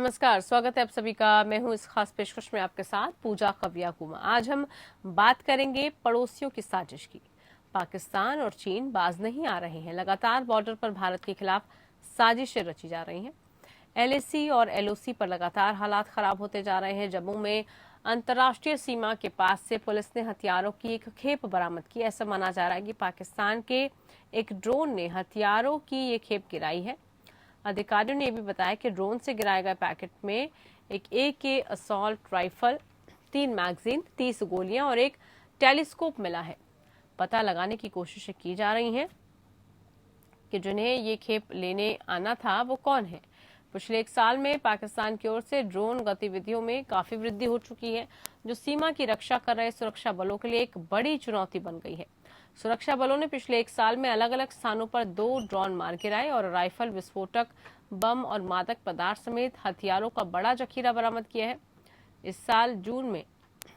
नमस्कार, स्वागत है आप सभी का। मैं हूं इस खास पेशकश में आपके साथ पूजा कविया कुमा। आज हम बात करेंगे पड़ोसियों की साजिश की। पाकिस्तान और चीन बाज नहीं आ रहे हैं। लगातार बॉर्डर पर भारत के खिलाफ साजिशें रची जा रही हैं। एलएसी और एलओसी पर लगातार हालात खराब होते जा रहे हैं। जम्मू में अंतर्राष्ट्रीय सीमा के पास से पुलिस ने हथियारों की एक खेप बरामद की। ऐसा माना जा रहा है कि पाकिस्तान के एक ड्रोन ने हथियारों की ये खेप गिराई है। अधिकारियों ने यह भी बताया कि ड्रोन से गिराए गए पैकेट में एक AK असॉल्ट राइफल, 3 मैगजीन, 30 गोलियां और एक टेलीस्कोप मिला है। पता लगाने की कोशिशें की जा रही हैं कि जिन्हें ये खेप लेने आना था वो कौन है। पिछले 1 साल में पाकिस्तान की ओर से ड्रोन गतिविधियों में काफी वृद्धि हो चुकी है, जो सीमा की रक्षा कर रहे सुरक्षा बलों के लिए एक बड़ी चुनौती बन गई है। सुरक्षा बलों ने पिछले 1 साल में अलग अलग स्थानों पर 2 ड्रोन मार गिराए और राइफल, विस्फोटक, बम और मादक पदार्थ समेत हथियारों का बड़ा जखीरा बरामद किया है। इस साल जून में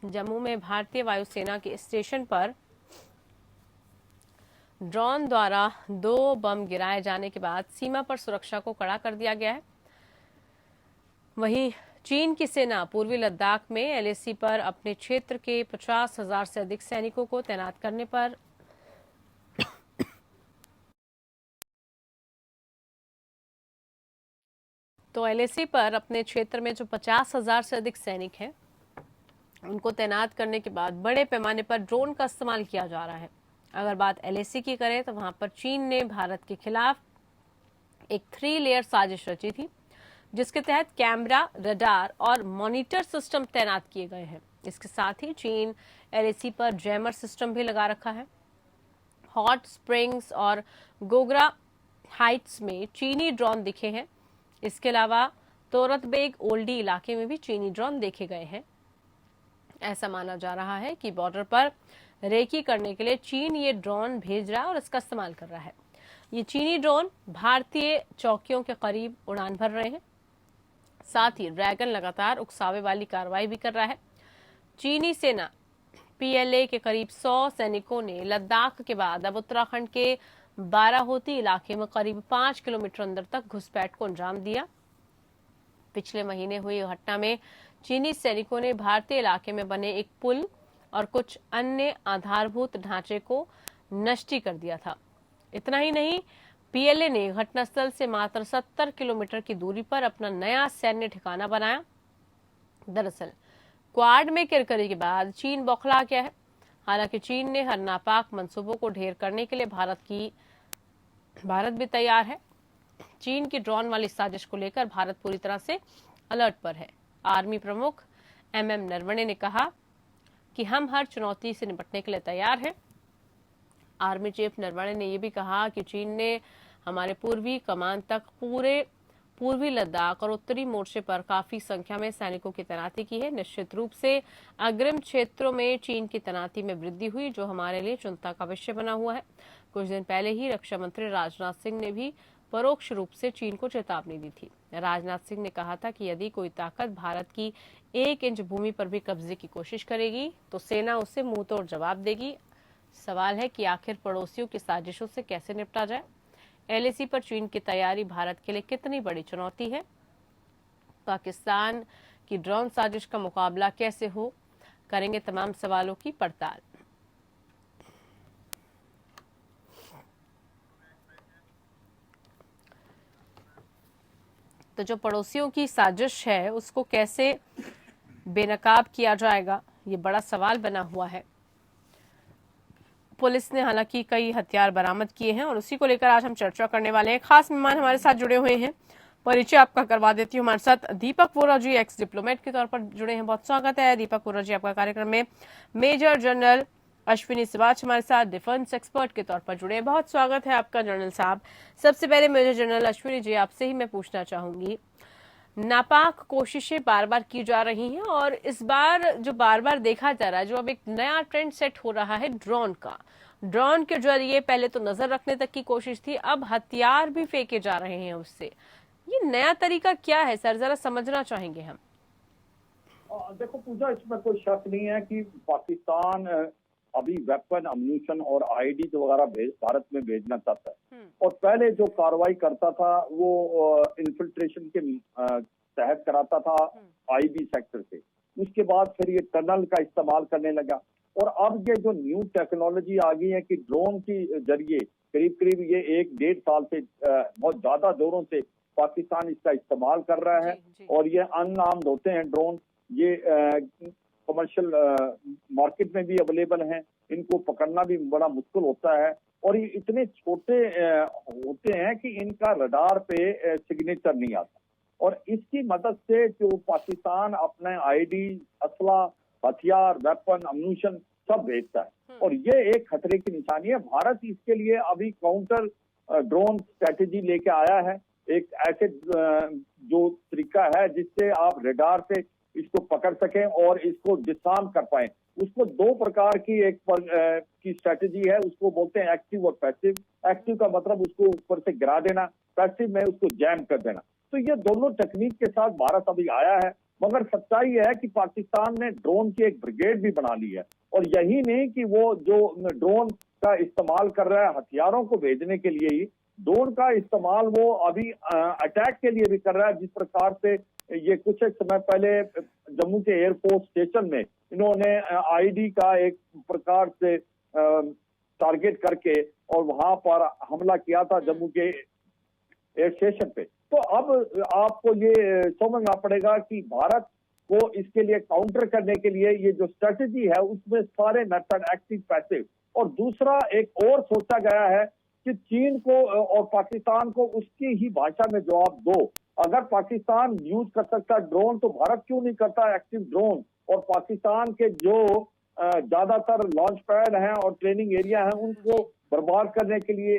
जम्मू में भारतीय वायुसेना के स्टेशन पर ड्रोन द्वारा 2 बम गिराए जाने के बाद सीमा पर सुरक्षा को कड़ा कर दिया गया है। वहीं चीन की सेना पूर्वी लद्दाख में एलएसी पर अपने क्षेत्र के 50,000 से अधिक सैनिकों को तैनात करने पर एलएसी पर अपने क्षेत्र में जो 50,000 से अधिक सैनिक हैं, उनको तैनात करने के बाद बड़े पैमाने पर ड्रोन का इस्तेमाल किया जा रहा है। अगर बात एलएसी की करें तो वहां पर चीन ने भारत के खिलाफ एक 3 लेयर साजिश रची थी, जिसके तहत कैमरा, रडार और मॉनिटर सिस्टम तैनात किए गए हैं। इसके साथ ही चीन एलएसी पर जैमर सिस्टम भी लगा रखा है। हॉट स्प्रिंग्स और गोगरा हाइट्स में चीनी ड्रोन दिखे हैं। इसके अलावा तोरतबेग ओल्डी इलाके में भी चीनी ड्रोन देखे गए हैं। ऐसा माना जा रहा है कि बॉर्डर पर रेकी करने के लिए चीन ये ड्रोन भेज रहा है और इसका इस्तेमाल कर रहा है। ये चीनी ड्रोन भारतीय चौकियों के करीब उड़ान भर रहे हैं। साथ ही ड्रैगन लगातार उकसावे वाली कार्रवाई भी कर रहा है। चीनी सेना PLA के करीब 100 सैनिकों ने लद्दाख के बाद अब उत्तराखंड के बाराहोती इलाके में करीब 5 किलोमीटर अंदर तक घुसपैठ को अंजाम दिया। पिछले महीने हुई घटना में चीनी सैनिकों ने भारतीय इलाके में बने एक पुल और कुछ अन्य आधारभूत ढांचे को नष्ट कर दिया था। इतना ही नहीं, PLA ने घटनास्थल से मात्र 70 किलोमीटर की दूरी पर अपना नया सैन्य ठिकाना बनाया। दरअसल क्वाड में किरकिरी के बाद चीन बौखला गया है। हालांकि चीन ने हर नापाक मंसूबों को ढेर करने के लिए भारत भी तैयार है। चीन की ड्रोन वाली साजिश को लेकर भारत पूरी तरह से अलर्ट पर है। आर्मी प्रमुख MM नरवणे ने कहा कि हम हर चुनौती से निपटने के लिए तैयार हैं। आर्मी चीफ नरवणे ने यह भी कहा कि चीन ने हमारे पूर्वी कमान तक पूर्वी लद्दाख और उत्तरी मोर्चे पर काफी संख्या में सैनिकों की तैनाती की है। निश्चित रूप से अग्रिम क्षेत्रों में चीन की तैनाती में वृद्धि हुई, जो हमारे लिए चिंता का विषय बना हुआ है। कुछ दिन पहले ही रक्षा मंत्री राजनाथ सिंह ने भी परोक्ष रूप से चीन को चेतावनी दी थी। राजनाथ सिंह ने कहा था कि यदि कोई ताकत भारत की 1 इंच भूमि पर भी कब्जे की कोशिश करेगी तो सेना उसे मुंह तोड़ जवाब देगी। सवाल है कि आखिर पड़ोसियों की साजिशों से कैसे निपटा जाए। LAC पर चीन की तैयारी भारत के लिए कितनी बड़ी चुनौती है। पाकिस्तान की ड्रोन साजिश का मुकाबला कैसे हो, करेंगे तमाम सवालों की पड़ताल। तो जो पड़ोसियों की साजिश है उसको कैसे बेनकाब किया जाएगा, ये बड़ा सवाल बना हुआ है। पुलिस ने हालांकि कई हथियार बरामद किए हैं और उसी को लेकर आज हम चर्चा करने वाले हैं। खास मेहमान हमारे साथ जुड़े हुए हैं, परिचय आपका करवा देती हूँ। हमारे साथ दीपक वोरा जी एक्स डिप्लोमेट के तौर पर जुड़े हैं। बहुत स्वागत है दीपक वोरा जी आपका कार्यक्रम में। मेजर जनरल अश्विनी सिवाच हमारे साथ डिफेंस एक्सपर्ट के तौर पर जुड़े हैं। बहुत स्वागत है आपका जनरल साहब। सबसे पहले मेजर जनरल अश्विनी जी, आपसे ही मैं पूछना चाहूंगी, नापाक कोशिशें बार बार की जा रही हैं और इस बार जो बार बार देखा जा रहा है, जो अब एक नया ट्रेंड सेट हो रहा है ड्रोन का, ड्रोन के जरिए पहले तो नजर रखने तक की कोशिश थी, अब हथियार भी फेंके जा रहे हैं उससे। ये नया तरीका क्या है सर, जरा समझना चाहेंगे हम। देखो पूजा, इसमें कोई शक नहीं है कि पाकिस्तान अभी वेपन, अम्यूनिशन और IED वगैरह भारत में भेजना चाहता है। और पहले जो कार्रवाई करता था वो इन्फिल्ट्रेशन के तहत कराता था आईबी सेक्टर से, उसके बाद फिर ये टनल का इस्तेमाल करने लगा, और अब ये जो न्यू टेक्नोलॉजी आ गई है कि ड्रोन के जरिए करीब करीब ये 1-1.5 साल से बहुत ज्यादा जोरों से पाकिस्तान इसका इस्तेमाल कर रहा है। और ये अनआर्म्ड होते हैं ड्रोन, ये कमर्शियल मार्केट में भी अवेलेबल हैं, इनको पकड़ना भी बड़ा मुश्किल होता है, और ये इतने छोटे होते हैं कि इनका रडार पे सिग्नेचर नहीं आता, और इसकी मदद से जो पाकिस्तान अपने आईडी, असला, हथियार, वेपन, अम्यूनिशन सब भेजता है, और ये एक खतरे की निशानी है। भारत इसके लिए अभी काउंटर ड्रोन स्ट्रेटेजी लेके आया है, एक ऐसे जो तरीका है जिससे आप रडार से इसको पकड़ सकें और इसको डिस्आर्म कर पाए। उसको 2 प्रकार की की स्ट्रेटेजी है, उसको बोलते हैं एक्टिव और पैसिव। एक्टिव का मतलब उसको ऊपर से गिरा देना, पैसिव में उसको जैम कर देना। तो ये दोनों टेक्निक के साथ भारत अभी आया है, मगर सच्चाई है कि पाकिस्तान ने ड्रोन की एक ब्रिगेड भी बना ली है, और यही नहीं कि वो जो ड्रोन का इस्तेमाल कर रहा है हथियारों को भेजने के लिए ही, ड्रोन का इस्तेमाल वो अभी अटैक के लिए भी कर रहा है। जिस प्रकार से ये कुछ एक समय पहले जम्मू के एयरफोर्स स्टेशन में इन्होंने आईडी का एक प्रकार से टारगेट करके और वहां पर हमला किया था जम्मू के एयर स्टेशन पे। तो अब आपको ये समझना पड़ेगा कि भारत को इसके लिए काउंटर करने के लिए ये जो स्ट्रेटेजी है उसमें सारे मेथड एक्टिव, पैसिव, और दूसरा एक और सोचा गया है कि चीन को और पाकिस्तान को उसकी ही भाषा में जवाब दो। अगर पाकिस्तान यूज कर सकता ड्रोन तो भारत क्यों नहीं करता एक्टिव ड्रोन, और पाकिस्तान के जो ज्यादातर लॉन्च पैड हैं और ट्रेनिंग एरिया हैं उनको बर्बाद करने के लिए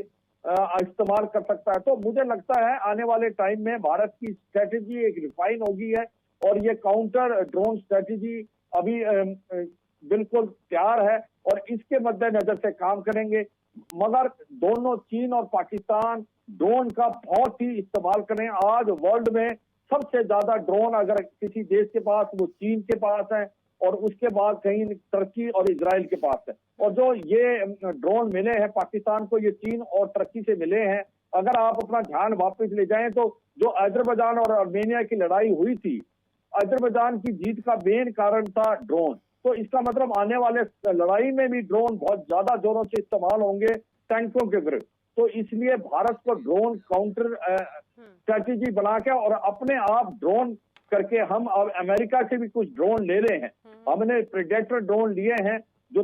इस्तेमाल कर सकता है। तो मुझे लगता है आने वाले टाइम में भारत की स्ट्रेटेजी एक रिफाइन होगी है, और ये काउंटर ड्रोन स्ट्रेटेजी अभी बिल्कुल तैयार है, और इसके मद्देनजर से काम करेंगे। मगर दोनों चीन और पाकिस्तान ड्रोन का बहुत ही इस्तेमाल करें। आज वर्ल्ड में सबसे ज्यादा ड्रोन अगर किसी देश के पास, वो चीन के पास है, और उसके बाद कहीं तुर्की और इजराइल के पास है। और जो ये ड्रोन मिले हैं पाकिस्तान को, ये चीन और तुर्की से मिले हैं। अगर आप अपना ध्यान वापस ले जाएं तो जो अजरबैजान और आर्मेनिया की लड़ाई हुई थी, अजरबैजान की जीत का मेन कारण था ड्रोन। तो इसका मतलब आने वाले लड़ाई में भी ड्रोन बहुत ज्यादा जोरों से इस्तेमाल होंगे टैंकों के विरुद्ध। तो इसलिए भारत को ड्रोन काउंटर स्ट्रेटेजी बना के और अपने आप ड्रोन करके, हम अब अमेरिका से भी कुछ ड्रोन ले रहे हैं। हमने प्रेडेटर ड्रोन लिए हैं जो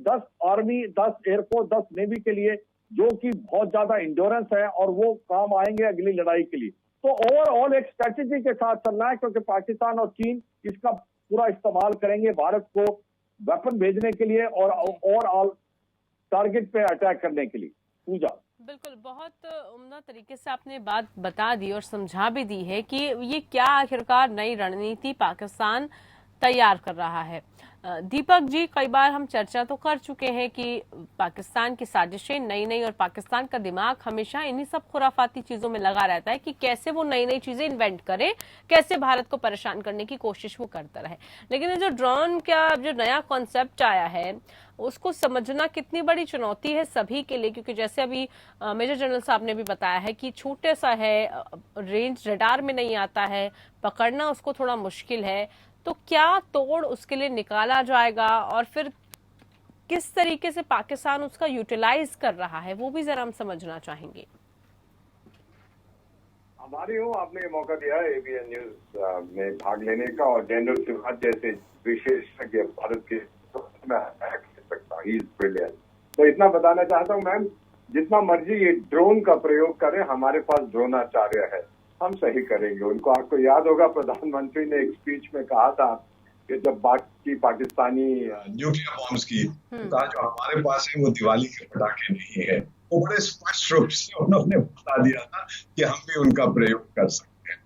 10 आर्मी, 10 एयरफोर्स, 10 नेवी के लिए, जो कि बहुत ज्यादा इंड्योरेंस है और वो काम आएंगे अगली लड़ाई के लिए। तो ओवरऑल एक स्ट्रेटेजी के साथ चलना है, क्योंकि पाकिस्तान और चीन इसका पूरा इस्तेमाल करेंगे भारत को वेपन भेजने के लिए और ओवरऑल टारगेट पे अटैक करने के लिए। पूजा, बिल्कुल, बहुत उम्दा तरीके से आपने बात बता दी और समझा भी दी है कि ये क्या आखिरकार नई रणनीति पाकिस्तान तैयार कर रहा है। दीपक जी, कई बार हम चर्चा तो कर चुके हैं कि पाकिस्तान की साजिशें नई और पाकिस्तान का दिमाग हमेशा इन्हीं सब खुराफाती चीजों में लगा रहता है कि कैसे वो नई चीजें इन्वेंट करे, कैसे भारत को परेशान करने की कोशिश वो करता रहे। लेकिन जो ड्रोन का जो नया कॉन्सेप्ट आया है उसको समझना कितनी बड़ी चुनौती है सभी के लिए, क्योंकि जैसे अभी मेजर जनरल साहब ने भी बताया है कि छोटे सा है, रेंज रडार में नहीं आता है, पकड़ना उसको थोड़ा मुश्किल है। तो क्या तोड़ उसके लिए निकाला जाएगा और फिर किस तरीके से पाकिस्तान उसका यूटिलाइज कर रहा है, वो भी जरा हम समझना चाहेंगे। हमारी हो आपने ये मौका दिया है एबीएन न्यूज में भाग लेने का, और जनरल सिवाज जैसे विशेषज्ञ भारत के तो इतना बताना चाहता हूँ मैम, जितना मर्जी ये ड्रोन का प्रयोग करें, हमारे पास ड्रोनाचार्य है, हम सही करेंगे उनको। आपको याद होगा प्रधानमंत्री ने एक स्पीच में कहा था कि जब बात की पाकिस्तानी न्यूक्लियर बॉम्ब्स की, तो कहा जो हमारे पास है वो दिवाली के पटाखे नहीं है। वो बड़े स्पष्ट रूप से उन्होंने बता दिया था कि हम भी उनका प्रयोग कर सकते हैं।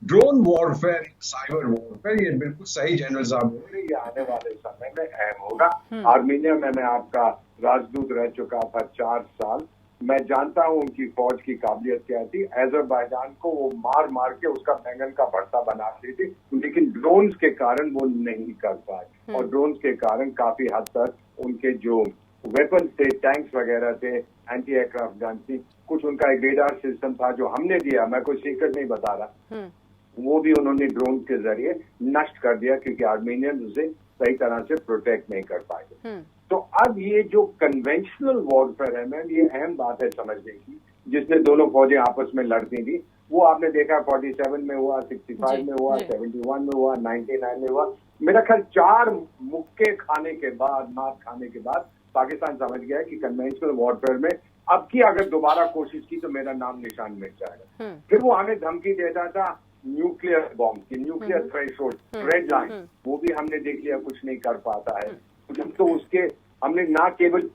ड्रोन वॉरफेयर, साइबर वॉरफेयर, ये बिल्कुल सही जनरल साहब बोल रहे हैं, ये आने वाले समय में अहम होगा। आर्मीनिया में मैं आपका राजदूत रह चुका था 4 साल, मैं जानता हूँ उनकी फौज की काबिलियत क्या थी। अजरबैजान को वो मार के उसका बैंगन का भरता बनाती थी, लेकिन ड्रोन्स के कारण वो नहीं कर पाए, और ड्रोन्स के कारण काफी हद तक उनके जो वेपन थे, टैंक्स वगैरह थे, एंटी एयरक्राफ्ट गन थी, कुछ उनका एक रेडार सिस्टम था जो हमने दिया, मैं कोई सीक्रेट नहीं बता रहा, वो भी उन्होंने ड्रोन के जरिए नष्ट कर दिया, क्योंकि आर्मेनियन उसे सही तरह से प्रोटेक्ट नहीं कर पाए। तो अब ये जो कन्वेंशनल वॉरफेयर है मैम, ये अहम बात है समझने की, जिसने दोनों फौजें आपस में लड़ती थी। वो आपने देखा 47 में हुआ, 65 में हुआ, 71 में हुआ, 99 में हुआ। मेरा ख्याल 4 मुक्के खाने के बाद, मार खाने के बाद पाकिस्तान समझ गया है कि कन्वेंशनल वॉरफेयर में अब की अगर दोबारा कोशिश की तो मेरा नाम निशान मिट जाएगा। फिर वो हमें धमकी देता था न्यूक्लियर बॉम्ब की, न्यूक्लियर थ्रेशोल्ड, रेड लाइन, वो भी हमने देख लिया कुछ नहीं कर पाता है। तो उसके हमने ना केवल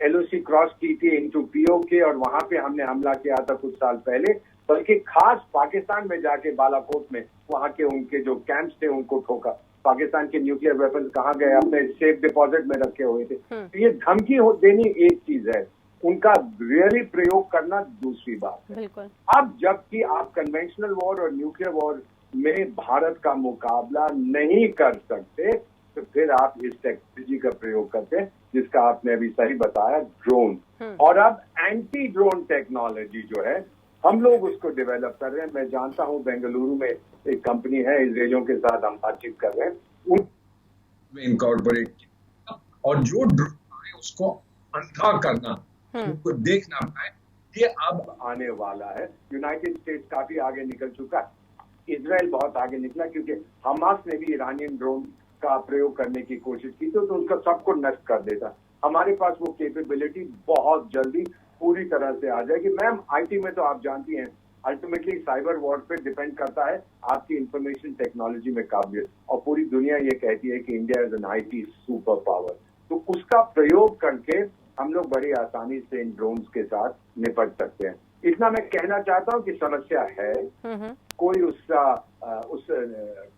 LOC क्रॉस की थी इनटू POK और वहां पे हमने हमला किया था कुछ साल पहले, बल्कि खास पाकिस्तान में जाके बालाकोट में वहां के उनके जो कैंप्स थे उनको ठोका। पाकिस्तान के न्यूक्लियर वेपन्स कहाँ गए, अपने सेफ डिपॉजिट में रखे हुए थे। तो ये धमकी देनी एक चीज है, उनका रियली प्रयोग करना दूसरी बात है। अब जबकि आप कन्वेंशनल वॉर और न्यूक्लियर वॉर में भारत का मुकाबला नहीं कर सकते, तो फिर आप इस टेक्नोलॉजी का प्रयोग करते हैं, जिसका आपने अभी सही बताया, ड्रोन। और अब एंटी ड्रोन टेक्नोलॉजी जो है हम लोग उसको डेवलप कर रहे हैं। मैं जानता हूं बेंगलुरु में एक कंपनी है, इजरायलियों के साथ हम बातचीत कर रहे हैं, उन इनकॉर्पोरेट किया और जो ड्रोन है उसको अंधा करना, उनको देख ना पाए, ये अब आने वाला है। यूनाइटेड स्टेट्स काफी आगे निकल चुका है, इजराइल बहुत आगे निकला, क्योंकि हमास ने भी ईरानियन ड्रोन का प्रयोग करने की कोशिश की तो उसका सबको नष्ट कर देता। हमारे पास वो कैपेबिलिटी बहुत जल्दी पूरी तरह से आ जाएगी। मैम IT में तो आप जानती हैं, अल्टीमेटली साइबर वॉर पे डिपेंड करता है आपकी इंफॉर्मेशन टेक्नोलॉजी में काबिलियत, और पूरी दुनिया ये कहती है कि India is an IT super power. तो उसका प्रयोग करके हम लोग बड़ी आसानी से इन ड्रोन्स के साथ निपट सकते हैं। इतना मैं कहना चाहता हूँ कि समस्या है, कोई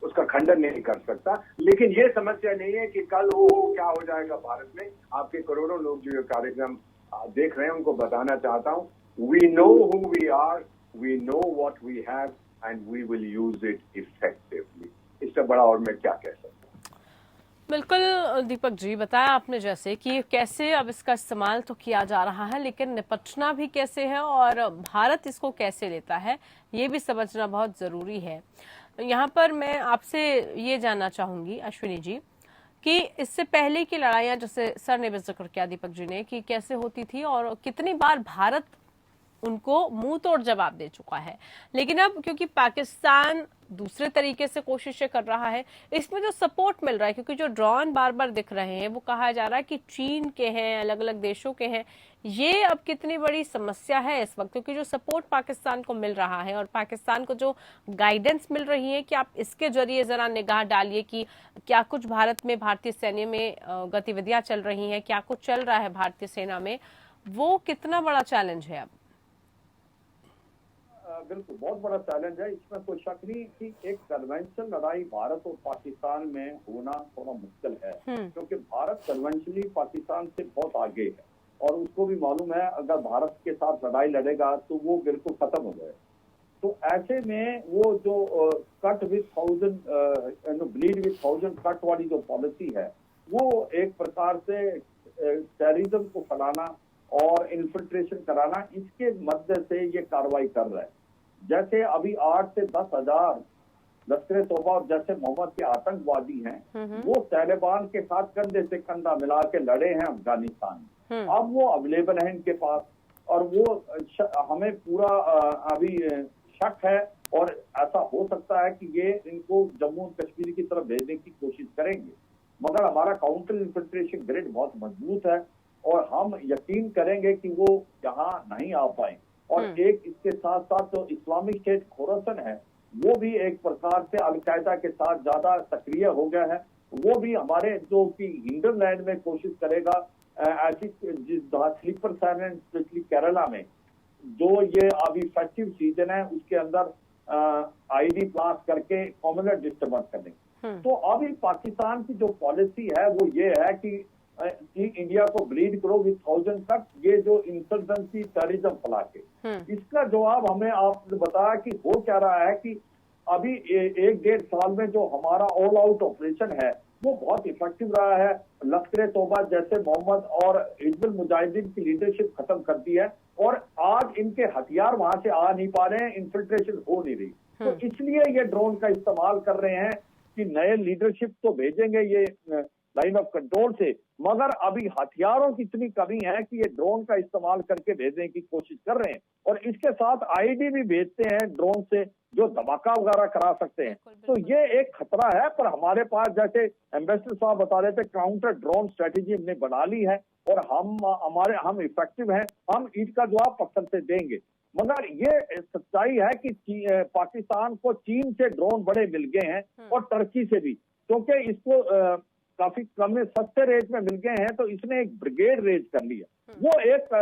उसका खंडन नहीं कर सकता, लेकिन ये समस्या नहीं है कि कल वो क्या हो जाएगा भारत में। आपके करोड़ों लोग जो ये कार्यक्रम देख रहे हैं उनको बताना चाहता हूँ, we know who we are, we know what we have and we will use it effectively. इससे बड़ा और मैं क्या कह सकता हूँ। बिल्कुल दीपक जी, बताया आपने जैसे कि कैसे अब इसका इस्तेमाल तो किया जा रहा है, लेकिन निपटना भी कैसे है और भारत इसको कैसे लेता है, ये भी समझना बहुत जरूरी है। यहाँ पर मैं आपसे ये जानना चाहूंगी अश्विनी जी कि इससे पहले की लड़ाइयां, जैसे सर ने भी जिक्र किया दीपक जी ने, कि कैसे होती थी और कितनी बार भारत उनको मुंह तोड़ जवाब दे चुका है। लेकिन अब क्योंकि पाकिस्तान दूसरे तरीके से कोशिशें कर रहा है, इसमें जो सपोर्ट मिल रहा है, क्योंकि जो ड्रोन बार बार दिख रहे हैं वो कहा जा रहा है कि चीन के हैं, अलग अलग देशों के हैं, ये अब कितनी बड़ी समस्या है इस वक्त, क्योंकि जो सपोर्ट पाकिस्तान को मिल रहा है और पाकिस्तान को जो गाइडेंस मिल रही है कि आप इसके जरिए जरा निगाह डालिए कि क्या कुछ भारत में, भारतीय सैन्य में गतिविधियां चल रही हैं, क्या कुछ चल रहा है भारतीय सेना में, वो कितना बड़ा चैलेंज है अब? बिल्कुल बहुत बड़ा चैलेंज है, इसमें कोई शक नहीं कि एक कन्वेंशनल लड़ाई भारत और पाकिस्तान में होना थोड़ा मुश्किल है, क्योंकि भारत कन्वेंशनली पाकिस्तान से बहुत आगे है और उसको भी मालूम है अगर भारत के साथ लड़ाई लड़ेगा तो वो बिल्कुल खत्म हो जाए। तो ऐसे में वो जो cut with 1000 bleed with 1000 cut वाली जो पॉलिसी है, वो एक प्रकार से टेररिज्म को फैलाना और इन्फिल्ट्रेशन कराना, इसके मध्य से ये कार्रवाई कर रहा है। जैसे अभी 8 से 10 हजार लश्कर-ए-तौबा और जैसे मोहम्मद के आतंकवादी हैं, वो तालिबान के साथ कंधे से कंधा मिला के लड़े हैं अफगानिस्तान में। अब वो अवेलेबल है इनके पास और वो हमें पूरा अभी शक है और ऐसा हो सकता है कि ये इनको जम्मू और कश्मीर की तरफ भेजने की कोशिश करेंगे, मगर हमारा काउंटर इन्फिल्ट्रेशन ग्रिड बहुत मजबूत है और हम यकीन करेंगे कि वो यहाँ नहीं आ पाए। और एक इसके साथ साथ जो इस्लामिक स्टेट खोरासन है, वो भी एक प्रकार से अल-कायदा के साथ ज्यादा सक्रिय हो गया है। वो भी हमारे जो कि हिंडरलैंड में कोशिश करेगा ऐसी स्लीपर साइलेंट, स्पेशली केरला में जो ये अभी फेस्टिव सीजन है उसके अंदर ID ब्लास्ट करके कॉमनल डिस्टर्बेंस करने। तो अभी पाकिस्तान की जो पॉलिसी है वो ये है कि इंडिया को ब्लीड करो विद 1000 तक, ये जो इंसर्जेंसी टेररिज्म फैला के, इसका जवाब हमें आपने बताया कि हो क्या रहा है कि अभी 1-1.5 साल में जो हमारा ऑल आउट ऑपरेशन है वो बहुत इफेक्टिव रहा है। लश्कर-ए-तौबा जैसे मोहम्मद और हिजबुल मुजाहिदीन की लीडरशिप खत्म कर दी है और आज इनके हथियार वहां से आ नहीं पा रहे हैं, इन्फिल्ट्रेशन हो नहीं रही। तो इसलिए ये ड्रोन का इस्तेमाल कर रहे हैं कि नए लीडरशिप तो भेजेंगे ये लाइन ऑफ कंट्रोल से, मगर अभी हथियारों की इतनी कमी है कि ये ड्रोन का इस्तेमाल करके भेजने की कोशिश कर रहे हैं। और इसके साथ आईडी भी भेजते हैं ड्रोन से, जो धमाका वगैरह करा सकते हैं। तो ये एक खतरा है, पर हमारे पास जैसे एम्बेसडर साहब बता रहे थे, काउंटर ड्रोन स्ट्रेटेजी हमने बना ली है और हम इफेक्टिव हैं, हम इसका जवाब पत्थर से देंगे। मगर ये सच्चाई है कि पाकिस्तान को चीन से ड्रोन बड़े मिल गए हैं और टर्की से भी, क्योंकि इसको काफी कम सस्ते रेट में मिल गए हैं, तो इसने एक ब्रिगेड रेज कर लिया। वो एक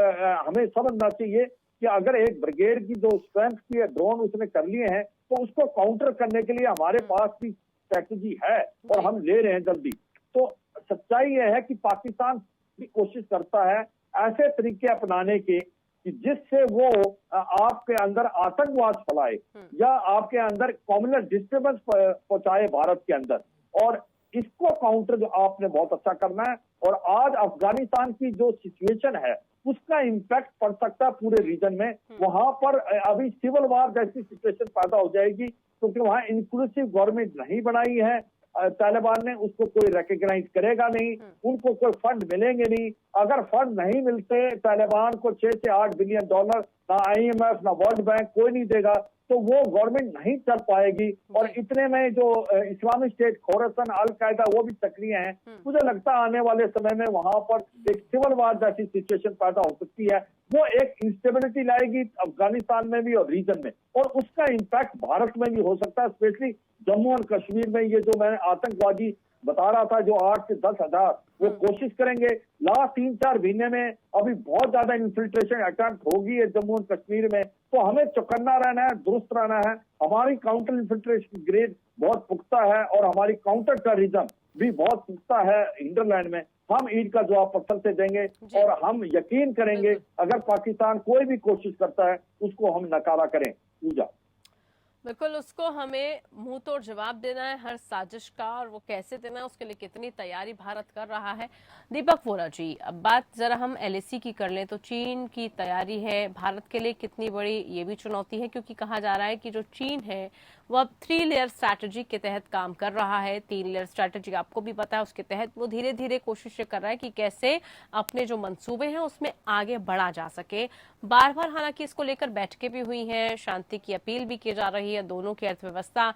हमें समझना चाहिए कि अगर एक ब्रिगेड की जो स्ट्रेंथ की है ड्रोन उसने कर लिए हैं, तो उसको काउंटर करने के लिए हमारे पास भी स्ट्रेटेजी है और हम ले रहे हैं जल्दी। तो सच्चाई यह है कि पाकिस्तान भी कोशिश करता है ऐसे तरीके अपनाने के कि जिससे वो आपके अंदर आतंकवाद फैलाए या आपके अंदर कम्युनल डिस्टर्बेंस पहुंचाए भारत के अंदर, और इसको काउंटर जो आपने बहुत अच्छा करना है। और आज अफगानिस्तान की जो सिचुएशन है उसका इम्पैक्ट पड़ सकता है पूरे रीजन में। वहां पर अभी सिविल वार जैसी सिचुएशन पैदा हो जाएगी, क्योंकि वहां इंक्लूसिव गवर्नमेंट नहीं बनाई है तालिबान ने, उसको कोई रिकॉग्नाइज करेगा नहीं, उनको कोई फंड मिलेंगे नहीं। अगर फंड नहीं मिलते तालिबान को 6 से 8 बिलियन डॉलर, ना IMF ना वर्ल्ड बैंक कोई नहीं देगा, तो वो गवर्नमेंट नहीं चल पाएगी। और इतने में जो इस्लामिक स्टेट, खोरासान, अल कायदा वो भी सक्रिय हैं। मुझे लगता है आने वाले समय में वहां पर एक सिविल वार जैसी सिचुएशन पैदा हो सकती है। वो एक इंस्टेबिलिटी लाएगी अफगानिस्तान में भी और रीजन में, और उसका इम्पैक्ट भारत में भी हो सकता है, स्पेशली जम्मू और कश्मीर में। ये जो मैंने आतंकवादी बता रहा था जो 8 से 10 हजार, वो कोशिश करेंगे लास्ट 3-4 महीने में। अभी बहुत ज्यादा इन्फिल्ट्रेशन अटेम्प्ट होगी है जम्मू और कश्मीर में, तो हमें चौकन्ना रहना है, दुरुस्त रहना है। हमारी काउंटर इन्फिल्ट्रेशन ग्रेड बहुत पुख्ता है और हमारी काउंटर टेररिज्म भी बहुत पुख्ता है हिंडरलैंड में। हम ईद का जवाब पत्थर से देंगे और हम यकीन करेंगे अगर पाकिस्तान कोई भी कोशिश करता है उसको हम नकारा करें। पूजा बिल्कुल, उसको हमें मुंह तोड़ जवाब देना है हर साजिश का, और वो कैसे देना है उसके लिए कितनी तैयारी भारत कर रहा है। दीपक वोरा जी, अब बात जरा हम LAC की कर लें तो चीन की तैयारी है भारत के लिए कितनी बड़ी, ये भी चुनौती है, क्योंकि कहा जा रहा है कि जो चीन है वो अब 3 लेयर स्ट्रैटेजी के तहत काम कर रहा है। 3 लेयर स्ट्रैटेजी आपको भी पता है, उसके तहत वो धीरे धीरे कोशिशें कर रहा है कि कैसे अपने जो मंसूबे हैं उसमें आगे बढ़ा जा सके। बार बार हालांकि इसको लेकर बैठकें भी हुई हैं, शांति की अपील भी की जा रही है। दोनों की अर्थव्यवस्था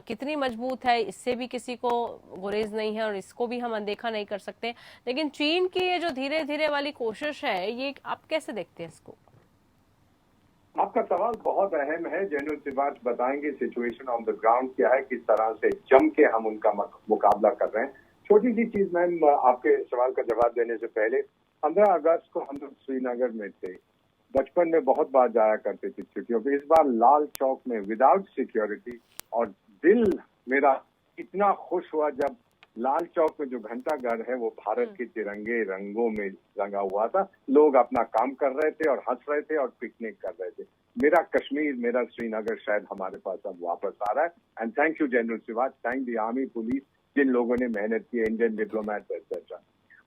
कितनी मजबूत है इससे भी किसी को गुरेज नहीं है और इसको भी हम अनदेखा नहीं कर सकते। लेकिन चीन की ये जो धीरे धीरे वाली कोशिश है, ये आप कैसे देखते हैं इसको? आपका सवाल बहुत अहम है। जनरल सिवाच बताएंगे सिचुएशन ऑन द ग्राउंड क्या है, किस तरह से जम के हम उनका मुकाबला कर रहे हैं। छोटी सी चीज मैम, आपके सवाल का जवाब देने से पहले, 15 अगस्त को हम लोग श्रीनगर में थे, बचपन में बहुत बार जाया करते थे छुट्टियों पे। इस बार लाल चौक में विदाउट सिक्योरिटी, और दिल मेरा इतना खुश हुआ जब लाल चौक में जो घंटा घर है वो भारत के तिरंगे रंगों में रंगा हुआ था। लोग अपना काम कर रहे थे और हंस रहे थे और पिकनिक कर रहे थे। मेरा कश्मीर, मेरा श्रीनगर शायद हमारे पास अब वापस आ रहा है। And thank you general Sivach, thank the army, police, जिन लोगों ने मेहनत की, इंडियन डिप्लोमेट एक्सेट्रा।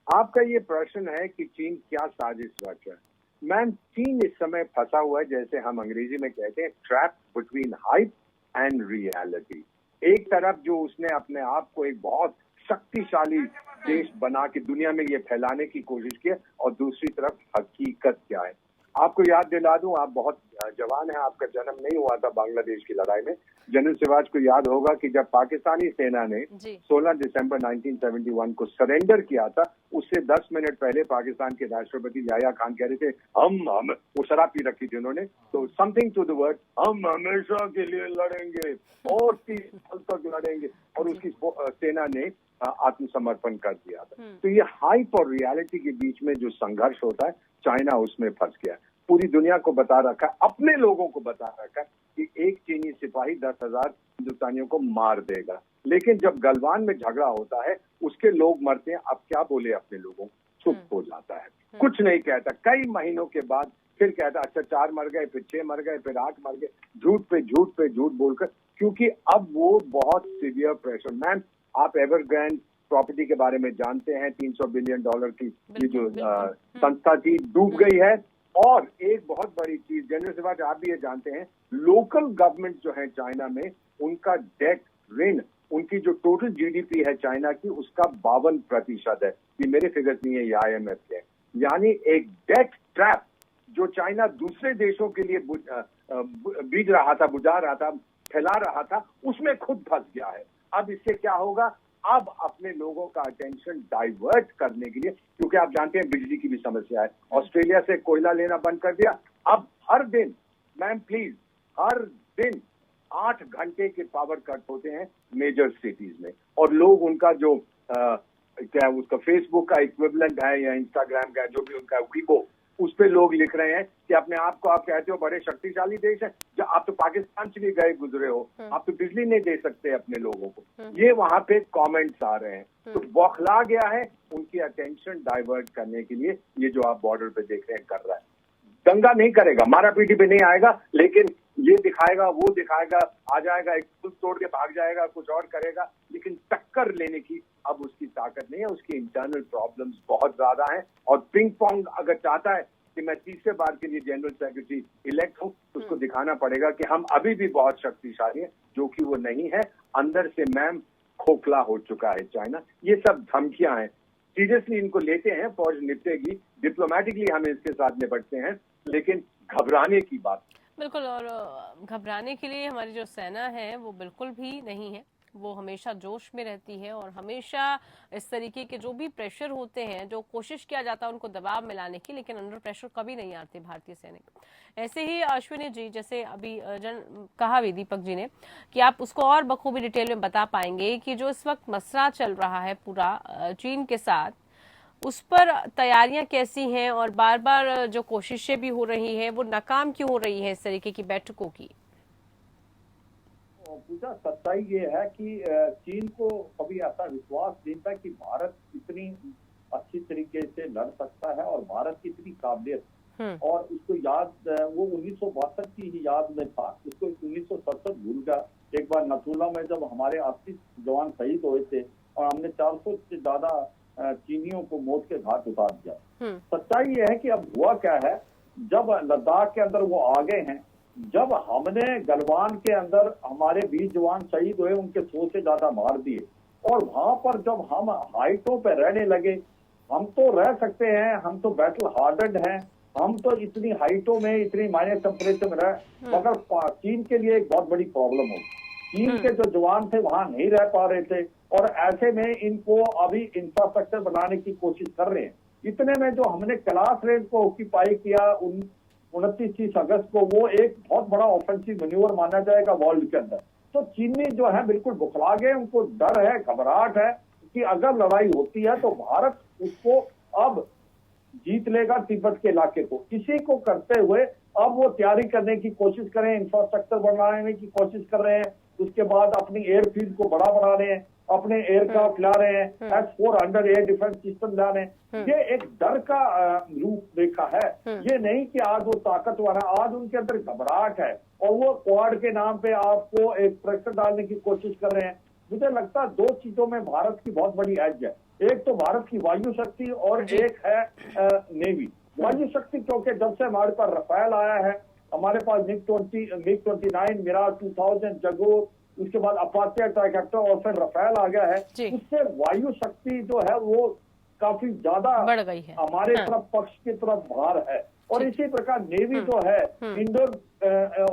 आपका ये प्रश्न है कि चीन क्या साजिश रच है। मैम, चीन इस समय फंसा हुआ है, जैसे हम अंग्रेजी में कहते हैं, trap between hype and reality. एक तरफ जो उसने अपने आप को एक बहुत शक्तिशाली देश बना के दुनिया में ये फैलाने की कोशिश की है, और दूसरी तरफ हकीकत क्या है। आपको याद दिला दूं, आप बहुत जवान हैं, आपका जन्म नहीं हुआ था बांग्लादेश की लड़ाई में। जनरल सिवाच को याद होगा कि जब पाकिस्तानी सेना ने 16 दिसंबर 1971 को सरेंडर किया था, उससे 10 मिनट पहले पाकिस्तान के राष्ट्रपति याह्या खान कह रहे थे हम वो शराब पी रखी थी उन्होंने, तो समथिंग टू द वर्ड, हम हमेशा के लिए लड़ेंगे और 30 साल तक लड़ेंगे, और उसकी सेना ने आत्मसमर्पण कर दिया था। तो ये हाइप और रियलिटी के बीच में जो संघर्ष होता है, चाइना उसमें फंस गया। पूरी दुनिया को बता रखा है, अपने लोगों को बता रखा है कि एक चीनी सिपाही 10,000 हिंदुस्तानियों को मार देगा, लेकिन जब गलवान में झगड़ा होता है उसके लोग मरते हैं। अब क्या बोले अपने लोगों, चुप हो जाता है, कुछ नहीं कहता। कई महीनों के बाद फिर कहता अच्छा 4 मर गए, फिर 6 मर गए, फिर 8 मर गए, झूठ पे झूठ बोलकर, क्योंकि अब वो बहुत सीवियर प्रेशर। मैम, आप एवरग्रैंड प्रॉपर्टी के बारे में जानते हैं, $300 बिलियन की ये जो संस्था थी डूब गई है। और एक बहुत बड़ी चीज जनरल शिवाज, आप भी ये जानते हैं, लोकल गवर्नमेंट जो है चाइना में, उनका डेट ऋण, उनकी जो टोटल जीडीपी है चाइना की, उसका 52% है। ये मेरे फिगर्स नहीं है, ये IMF के। यानी एक डेट ट्रैप जो चाइना दूसरे देशों के लिए बीज रहा था, बुझा रहा था, फैला रहा था, उसमें खुद फंस गया है। अब इससे क्या होगा, अब अपने लोगों का अटेंशन डाइवर्ट करने के लिए, क्योंकि आप जानते हैं बिजली की भी समस्या है, ऑस्ट्रेलिया से कोयला लेना बंद कर दिया। अब हर दिन, मैम प्लीज, हर दिन 8 घंटे के पावर कट होते हैं मेजर सिटीज में, और लोग उनका जो क्या उसका फेसबुक का इक्विवेलेंट है या इंस्टाग्राम का जो भी उनका वीबो, उस पे लोग लिख रहे हैं कि अपने आप को आप कहते हो बड़े शक्तिशाली देश है, जब आप तो पाकिस्तान से भी गए गुजरे हो, आप तो बिजली नहीं दे सकते अपने लोगों को। ये वहां पे कमेंट्स आ रहे हैं, तो बौखला गया है, उनकी अटेंशन डाइवर्ट करने के लिए ये जो आप बॉर्डर पे देख रहे हैं कर रहा है। दंगा नहीं करेगा, मारा पीटी पे नहीं आएगा, लेकिन ये दिखाएगा, वो दिखाएगा, आ जाएगा, एक पुल तोड़ के भाग जाएगा, कुछ और करेगा, लेकिन टक्कर लेने की अब उसकी ताकत नहीं है। उसकी इंटरनल प्रॉब्लम्स बहुत ज्यादा हैं, और पिंग पोंग अगर चाहता है कि मैं तीसरे बार के लिए जनरल सेक्रेटरी इलेक्ट हूं, तो उसको दिखाना पड़ेगा कि हम अभी भी बहुत शक्तिशाली हैं, जो कि वो नहीं है। अंदर से मैम खोखला हो चुका है चाइना। ये सब धमकियां हैं, सीरियसली इनको लेते हैं, फौज निपटेगी, डिप्लोमेटिकली हम इसके साथ निपटते हैं, लेकिन घबराने की बात बिल्कुल, और घबराने के लिए हमारी जो सेना है वो बिल्कुल भी नहीं है। वो हमेशा जोश में रहती है, और हमेशा इस तरीके के जो भी प्रेशर होते हैं, जो कोशिश किया जाता है उनको दबाव में लाने की, लेकिन अंडर प्रेशर कभी नहीं आते भारतीय सैनिक। ऐसे ही अश्विनी जी, जैसे अभी कहा भी दीपक जी ने, कि आप उसको और बखूबी डिटेल में बता पाएंगे कि जो इस वक्त मसला चल रहा है पूरा चीन के साथ, उस पर तैयारियां कैसी हैं, और बार बार जो कोशिशें भी हो रही हैं वो नाकाम क्यों हो रही हैं इस तरीके की बैठकों की? पूजा, सच्चाई ये है कि चीन को कभी ऐसा विश्वास नहीं था कि भारत इतनी अच्छी तरीके से लड़ सकता है, और भारत की इतनी काबिलियत, और उसको याद, वो 1962 की ही याद में था, उसको 1967 भूल गया। एक बार नथुला में जब हमारे 80 जवान शहीद हुए थे, और हमने 400 से ज्यादा चीनियों को मौत के घाट उतार दिया। सच्चाई ये है कि अब हुआ क्या है, जब लद्दाख के अंदर वो आ गए हैं, जब हमने गलवान के अंदर हमारे 20 जवान शहीद हुए, उनके 100 से ज्यादा मार दिए, और वहां पर जब हम हाइटों पे रहने लगे, हम तो रह सकते हैं, हम तो बैटल हार्डेड हैं, हम तो इतनी हाइटों में, इतनी माइनस टेम्परेचर में रहे, मगर चीन के लिए एक बहुत बड़ी प्रॉब्लम हो। चीन के जो जवान थे वहां नहीं रह पा रहे थे, और ऐसे में इनको अभी इंफ्रास्ट्रक्चर बनाने की कोशिश कर रहे हैं। इतने में जो हमने कैलाश रेंज को ऑक्यूपाई किया 29-30 अगस्त को, वो एक बहुत बड़ा ऑफेंसिव मैन्यूवर माना जाएगा वर्ल्ड के अंदर। तो चीनी जो है बिल्कुल बुखला गए, उनको डर है, घबराहट है कि अगर लड़ाई होती है तो भारत उसको अब जीत लेगा, तिब्बत के इलाके को। इसी को करते हुए अब वो तैयारी करने की कोशिश कर रहे हैं, इंफ्रास्ट्रक्चर बनाने की कोशिश कर रहे हैं, उसके बाद अपनी एयरफील्ड को बड़ा रहे हैं, अपने एयरक्राफ्ट ला रहे हैं, S-400 एयर डिफेंस सिस्टम ला रहे हैं। ये एक डर का रूप रेखा है, ये नहीं कि आज वो ताकतवर है, आज उनके अंदर घबराहट है, और वो क्वाड के नाम पे आपको एक प्रेशर डालने की कोशिश कर रहे हैं। मुझे लगता है 2 चीजों में भारत की बहुत बड़ी एज है, एक तो भारत की वायु शक्ति, और एक है नेवी। वायु शक्ति क्योंकि जब से हमारे पास रफेल आया है, हमारे पास MiG-29, मिराज 2000, जगो, उसके बाद अपाचे ट्राइकैप्टर, और फिर रफेल आ गया है, उससे वायु शक्ति जो है वो काफी ज्यादा बढ़ गई है, हमारे तरफ पक्ष की तरफ भार है। और इसी प्रकार नेवी जो है इंडो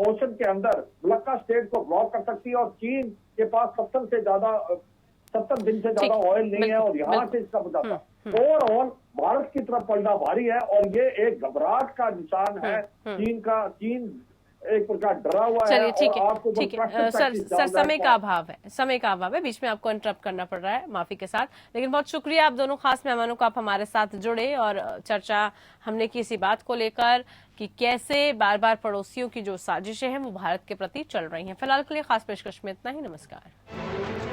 ओशन के अंदर मलक्का स्टेट को ब्लॉक कर सकती है, और चीन के पास 70 दिन से ज्यादा ऑयल नहीं है, और यहाँ से इसका बताता ओवरऑल भारत की तरफ पलटा भारी है, और ये एक घबराहट का निशान है चीन का। चीन एक प्रकार डरा हुआ है। चलिए ठीक है, ठीक है सर, समय का अभाव है, बीच में आपको इंटरप्ट करना पड़ रहा है, माफी के साथ। लेकिन बहुत शुक्रिया आप दोनों खास मेहमानों को, आप हमारे साथ जुड़े, और चर्चा हमने की इसी बात को लेकर कि कैसे बार बार पड़ोसियों की जो साजिशें हैं वो भारत के प्रति चल रही हैं। फिलहाल के लिए खास पेशकश में इतना ही। नमस्कार।